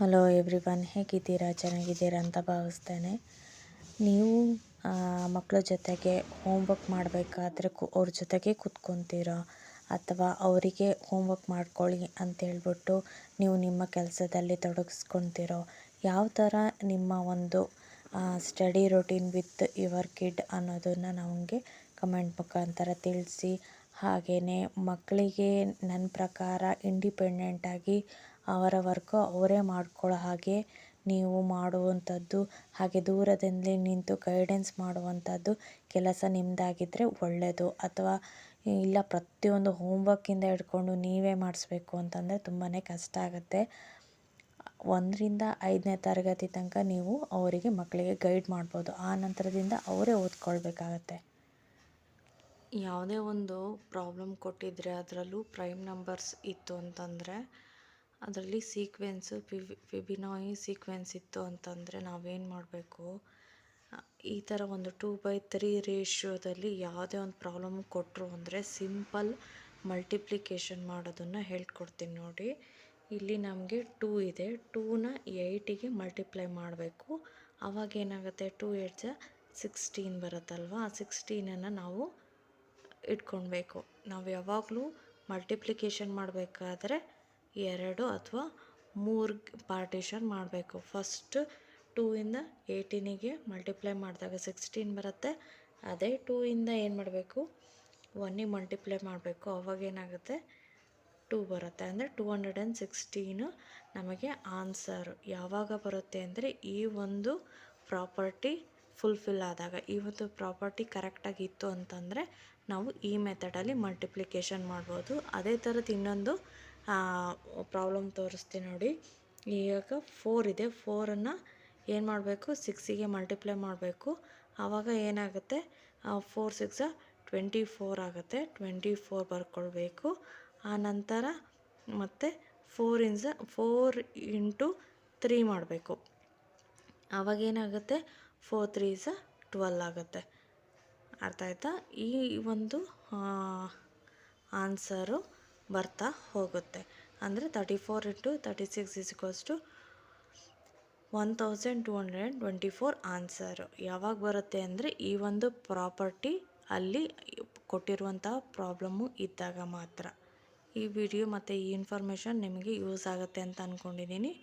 Hello everyone, ಹೇಗಿದ್ದೀರಾ? ಚೆನ್ನಾಗಿದ್ದೀರಾ ಅಂತ ಭಾವಿಸ್ತೇನೆ. ನೀವು ಮಕ್ಕಳ ಜೊತೆಗೆ ಹೋಮ್ವರ್ಕ್ ಮಾಡಬೇಕಾದ್ರೆ ಅವ್ರ ಜೊತೆಗೆ ಕೂತ್ಕೊತೀರಾ ಅಥವಾ ಅವರಿಗೆ ಹೋಮ್ವರ್ಕ್ ಮಾಡ್ಕೊಳ್ಳಿ ಅಂತೇಳ್ಬಿಟ್ಟು ನೀವು ನಿಮ್ಮ ಕೆಲಸದಲ್ಲಿ ತೊಡಗಿಸ್ಕೊತೀರೋ? ಯಾವ ಥರ ನಿಮ್ಮ ಒಂದು study routine with your kid ಅನ್ನೋದನ್ನು ನಮಗೆ ಕಮೆಂಟ್ ಮುಖಾಂತರ ತಿಳಿಸಿ. ಹಾಗೆಯೇ ಮಕ್ಕಳಿಗೆ ನನ್ನ ಪ್ರಕಾರ ಇಂಡಿಪೆಂಡೆಂಟಾಗಿ ಅವರ ವರ್ಕು ಅವರೇ ಮಾಡ್ಕೊಳ್ಳೋ ಹಾಗೆ ನೀವು ಮಾಡುವಂಥದ್ದು, ಹಾಗೆ ದೂರದಲ್ಲಿ ನಿಂತು ಗೈಡೆನ್ಸ್ ಮಾಡುವಂಥದ್ದು ಕೆಲಸ ನಿಮ್ಮದಾಗಿದ್ದರೆ ಒಳ್ಳೆಯದು. ಅಥವಾ ಇಲ್ಲ ಪ್ರತಿಯೊಂದು ಹೋಮ್ವರ್ಕಿಂದ ಹಿಡ್ಕೊಂಡು ನೀವೇ ಮಾಡಿಸ್ಬೇಕು ಅಂತಂದರೆ ತುಂಬಾ ಕಷ್ಟ ಆಗುತ್ತೆ. 1ರಿಂದ 5ನೇ ತರಗತಿ ತನಕ ನೀವು ಅವರಿಗೆ ಮಕ್ಕಳಿಗೆ ಗೈಡ್ ಮಾಡ್ಬೋದು. ಆ ನಂತರದಿಂದ ಅವರೇ ಓದ್ಕೊಳ್ಬೇಕಾಗತ್ತೆ. ಯಾವುದೇ ಒಂದು ಪ್ರಾಬ್ಲಮ್ ಕೊಟ್ಟಿದ್ದರೆ ಅದರಲ್ಲೂ ಪ್ರೈಮ್ ನಂಬರ್ಸ್ ಇತ್ತು ಅಂತಂದರೆ ಅದರಲ್ಲಿ ಸೀಕ್ವೆನ್ಸು ಫಿಬಿನಾಯಿ ಸೀಕ್ವೆನ್ಸ್ ಇತ್ತು ಅಂತಂದರೆ ನಾವೇನು ಮಾಡಬೇಕು, ಈ ಥರ ಒಂದು 2/3 ರೇಷ್ಯೋದಲ್ಲಿ ಯಾವುದೇ ಒಂದು ಪ್ರಾಬ್ಲಮ್ ಕೊಟ್ಟರು ಅಂದರೆ ಸಿಂಪಲ್ ಮಲ್ಟಿಪ್ಲಿಕೇಶನ್ ಮಾಡೋದನ್ನು ಹೇಳ್ಕೊಡ್ತೀನಿ ನೋಡಿ. ಇಲ್ಲಿ ನಮಗೆ 2 ಇದೆ, 2ನ 8ಗೆ ಮಲ್ಟಿಪ್ಲೈ ಮಾಡಬೇಕು. ಆವಾಗ ಏನಾಗುತ್ತೆ, 2 8 16 ಬರುತ್ತಲ್ವ. ಆ 16ಅನ್ನು ನಾವು ಇಟ್ಕೊಳ್ಬೇಕು. ನಾವು ಯಾವಾಗಲೂ ಮಲ್ಟಿಪ್ಲಿಕೇಶನ್ ಮಾಡಬೇಕಾದ್ರೆ 2 ಅಥವಾ 3 ಪಾರ್ಟಿಷನ್ ಮಾಡಬೇಕು. ಫಸ್ಟ್ 2ಇಂದ 18ಗೆ ಮಲ್ಟಿಪ್ಲೈ ಮಾಡಿದಾಗ 16 ಬರುತ್ತೆ. ಅದೇ 2ಇಂದ ಏನು ಮಾಡಬೇಕು, 1ಗೆ ಮಲ್ಟಿಪ್ಲೈ ಮಾಡಬೇಕು. ಅವಾಗೇನಾಗುತ್ತೆ, 2 ಬರುತ್ತೆ. ಅಂದರೆ 216 ನಮಗೆ ಆನ್ಸರು ಯಾವಾಗ ಬರುತ್ತೆ ಅಂದರೆ ಈ ಒಂದು ಪ್ರಾಪರ್ಟಿ ಫುಲ್ಫಿಲ್ ಆದಾಗ. ಈ ಒಂದು ಪ್ರಾಪರ್ಟಿ ಕರೆಕ್ಟಾಗಿ ಇತ್ತು ಅಂತಂದರೆ ನಾವು ಈ ಮೆಥಡಲ್ಲಿ ಮಲ್ಟಿಪ್ಲಿಕೇಶನ್ ಮಾಡ್ಬೋದು. ಅದೇ ಥರದ್ದು ಇನ್ನೊಂದು ಪ್ರಾಬ್ಲಮ್ ತೋರಿಸ್ತೀನಿ ನೋಡಿ. ಈಗ 4 ಇದೆ, 4ಅನ್ನು ಏನು ಮಾಡಬೇಕು, 6ಗೆ ಮಲ್ಟಿಪ್ಲೈ ಮಾಡಬೇಕು. ಆವಾಗ ಏನಾಗುತ್ತೆ, 4 6 24 ಆಗುತ್ತೆ. 24 ಬರ್ಕೊಳ್ಬೇಕು. ಆ ನಂತರ ಮತ್ತು 4 ಇಂಟು 3 ಮಾಡಬೇಕು. ಆವಾಗೇನಾಗುತ್ತೆ, 4 3 12 ಆಗುತ್ತೆ. ಅರ್ಥ ಆಯ್ತಾ? ಈ ಒಂದು ಆನ್ಸರು ಬರ್ತಾ ಹೋಗುತ್ತೆ. ಅಂದರೆ 34 ಇಂಟು 36 1224 ಆನ್ಸರು ಯಾವಾಗ ಬರುತ್ತೆ ಅಂದರೆ ಈ ಒಂದು ಪ್ರಾಪರ್ಟಿ ಅಲ್ಲಿ ಕೊಟ್ಟಿರುವಂಥ ಪ್ರಾಬ್ಲಮ್ಮು ಇದ್ದಾಗ ಮಾತ್ರ. ಈ ವಿಡಿಯೋ ಮತ್ತು ಈ ಇನ್ಫಾರ್ಮೇಷನ್ ನಿಮಗೆ ಯೂಸ್ ಆಗುತ್ತೆ ಅಂತ ಅಂದ್ಕೊಂಡಿದ್ದೀನಿ.